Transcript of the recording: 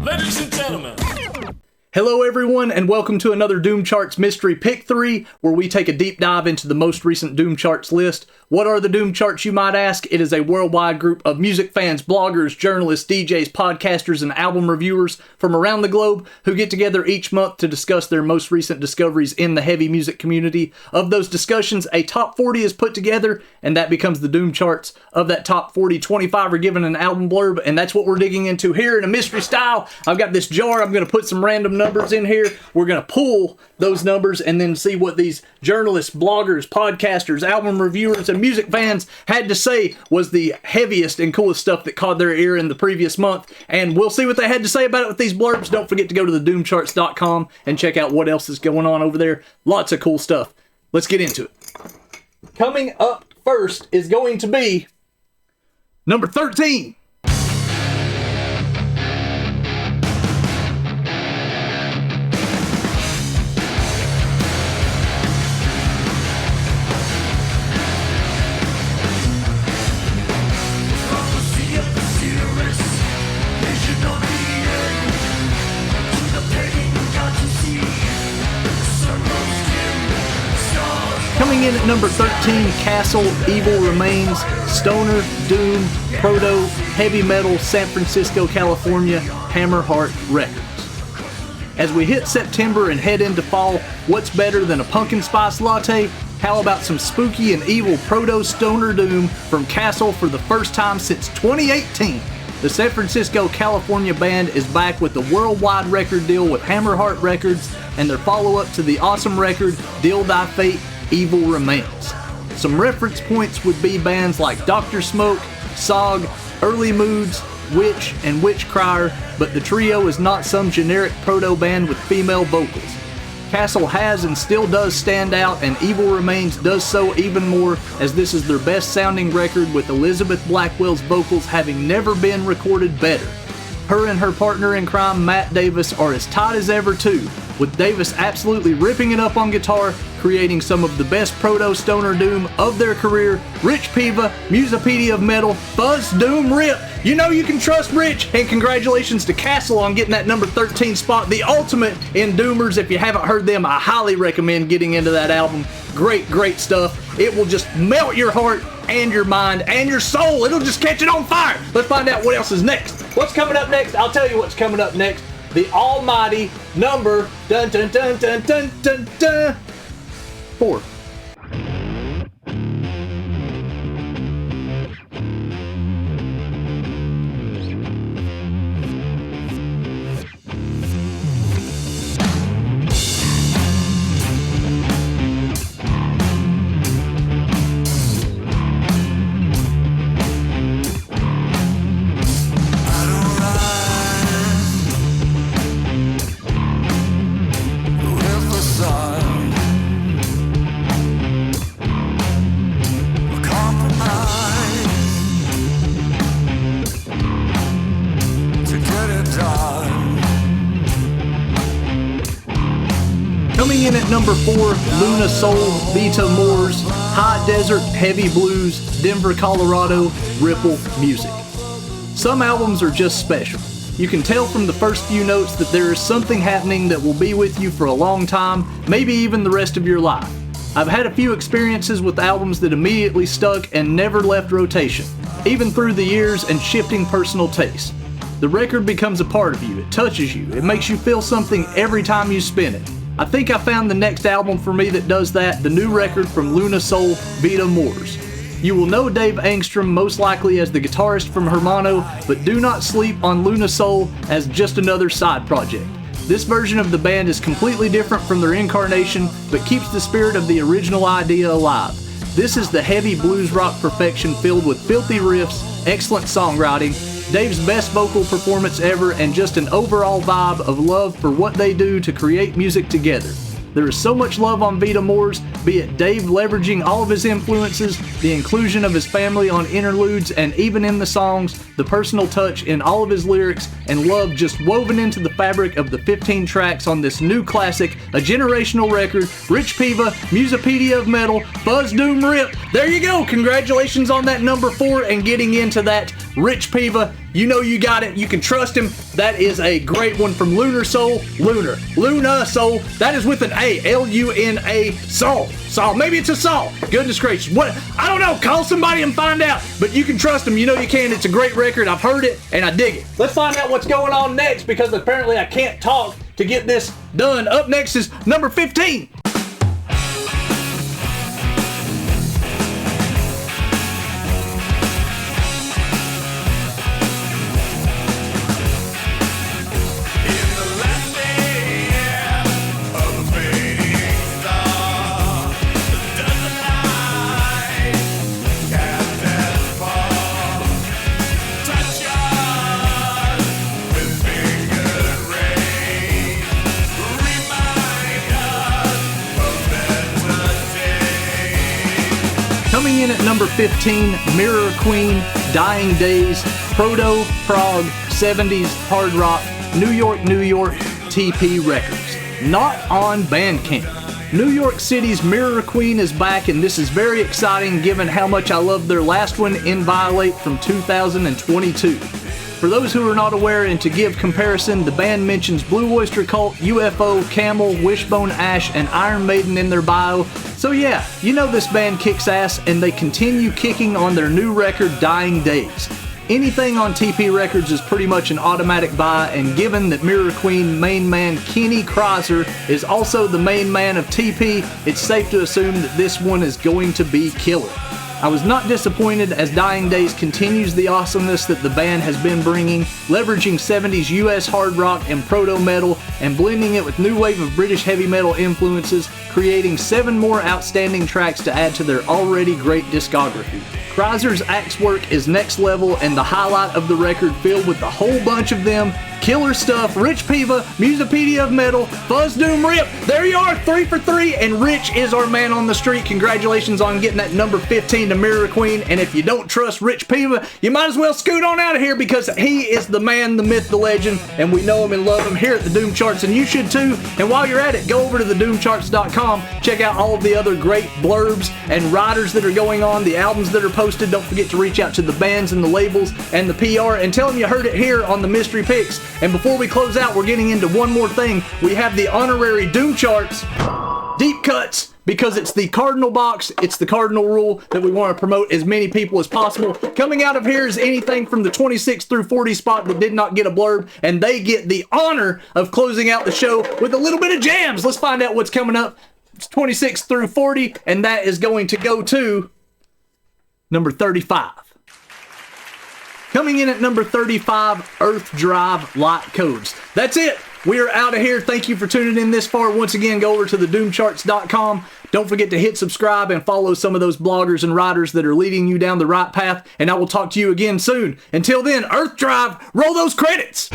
Ladies and gentlemen. Hello everyone, and welcome to another Doom Charts Mystery Pick 3, where we take a deep dive into the most recent Doom Charts list. What are the Doom Charts, you might ask? It is a worldwide group of music fans, bloggers, journalists, DJs, podcasters, and album reviewers from around the globe who get together each month to discuss their most recent discoveries in the heavy music community. Of those discussions, a top 40 is put together, and that becomes the Doom Charts. Of that top 40, 25 are given an album blurb, and that's what we're digging into here in a mystery style. I've got this jar, I'm going to put some random numbers in here. We're going to pull those numbers and then see what these journalists, bloggers, podcasters, album reviewers, and music fans had to say was the heaviest and coolest stuff that caught their ear in the previous month. And we'll see what they had to say about it with these blurbs. Don't forget to go to thedoomcharts.com and check out what else is going on over there. Lots of cool stuff. Let's get into it. Coming up first is going to be number 13. Coming in at number 13, Castle, Evil Remains, Stoner, Doom, Proto, Heavy Metal, San Francisco, California, Hammerheart Records. As we hit September and head into fall, what's better than a pumpkin spice latte? How about some spooky and evil Proto Stoner Doom from Castle for the first time since 2018? The San Francisco, California band is back with the worldwide record deal with Hammerheart Records and their follow-up to the awesome record, Deal Thy Fate, Evil Remains. Some reference points would be bands like Dr. Smoke, Sog, Early Moods, Witch, and Witch Crier, but the trio is not some generic proto band with female vocals. Castle has and still does stand out, and Evil Remains does so even more, as this is their best sounding record, with Elizabeth Blackwell's vocals having never been recorded better. Her and her partner in crime, Matt Davis, are as tight as ever too, with Davis absolutely ripping it up on guitar, creating some of the best proto stoner doom of their career. Rich Piva, Musopedia of Metal, Buzz Doom Rip. You know you can trust Rich, and congratulations to Castle on getting that number 13 spot, the ultimate in doomers. If you haven't heard them, I highly recommend getting into that album. Great, great stuff. It will just melt your heart and your mind and your soul. It'll just catch it on fire. Let's find out what else is next. What's coming up next? I'll tell you what's coming up next. The almighty number dun dun dun dun dun dun dun 4. Coming in at number 4, Luna Soul, Vita Moors, High Desert, Heavy Blues, Denver, Colorado, Ripple Music. Some albums are just special. You can tell from the first few notes that there is something happening that will be with you for a long time, maybe even the rest of your life. I've had a few experiences with albums that immediately stuck and never left rotation, even through the years and shifting personal tastes. The record becomes a part of you, it touches you, it makes you feel something every time you spin it. I think I found the next album for me that does that, the new record from Luna Soul, Vita Moors. You will know Dave Engstrom most likely as the guitarist from Hermano, but do not sleep on Luna Soul as just another side project. This version of the band is completely different from their incarnation, but keeps the spirit of the original idea alive. This is the heavy blues rock perfection filled with filthy riffs, excellent songwriting, Dave's best vocal performance ever, and just an overall vibe of love for what they do to create music together. There is so much love on Vita Moors, be it Dave leveraging all of his influences, the inclusion of his family on interludes and even in the songs, the personal touch in all of his lyrics, and love just woven into the fabric of the 15 tracks on this new classic, a generational record, Rich Piva, Musopedia of Metal, Buzz Doom Rip. There you go! Congratulations on that number 4 and getting into that Rich Piva, you know you got it. You can trust him. That is a great one from Lunar Soul. Luna Soul. That is with an A. L-U-N-A Soul. Saul. Maybe it's a Saul. Goodness gracious. What? I don't know. Call somebody and find out. But you can trust him. You know you can. It's a great record. I've heard it and I dig it. Let's find out what's going on next because apparently I can't talk to get this done. Up next is number 15. Coming in at number 15, Mirror Queen, Dying Days, Proto, Prog, 70s, Hard Rock, New York, TP Records. Not on Bandcamp. New York City's Mirror Queen is back, and this is very exciting given how much I love their last one, Inviolate, from 2022. For those who are not aware, and to give comparison, the band mentions Blue Oyster Cult, UFO, Camel, Wishbone Ash, and Iron Maiden in their bio. So yeah, you know this band kicks ass, and they continue kicking on their new record, Dying Days. Anything on TP Records is pretty much an automatic buy, and given that Mirror Queen main man Kenny Krauser is also the main man of TP, it's safe to assume that this one is going to be killer. I was not disappointed as Dying Days continues the awesomeness that the band has been bringing, leveraging 70s US hard rock and proto metal and blending it with new wave of British heavy metal influences, creating 7 more outstanding tracks to add to their already great discography. Krauser's axe work is next level, and the highlight of the record filled with a whole bunch of them, killer stuff, Rich Piva, Musopedia of Metal, Fuzz Doom Rip. There you are, 3 for 3, and Rich is our man on the street. Congratulations on getting that number 15 to Mirror Queen, and if you don't trust Rich Piva, you might as well scoot on out of here because he is the man, the myth, the legend, and we know him and love him here at the Doom Charts, and you should too. And while you're at it, go over to thedoomcharts.com, check out all of the other great blurbs and riders that are going on, the albums that are posted. Don't forget to reach out to the bands and the labels and the PR and tell them you heard it here on the Mystery Picks. And before we close out, we're getting into one more thing. We have the honorary Doom Charts deep cuts because it's the cardinal box. It's the cardinal rule that we want to promote as many people as possible. Coming out of here is anything from the 26 through 40 spot that did not get a blurb, and they get the honor of closing out the show with a little bit of jams. Let's find out what's coming up. It's 26 through 40, and that is going to go to number 35. Coming in at number 35, Earth Drive Light Codes. That's it. We are out of here. Thank you for tuning in this far. Once again, go over to thedoomcharts.com. Don't forget to hit subscribe and follow some of those bloggers and writers that are leading you down the right path. And I will talk to you again soon. Until then, Earth Drive, roll those credits.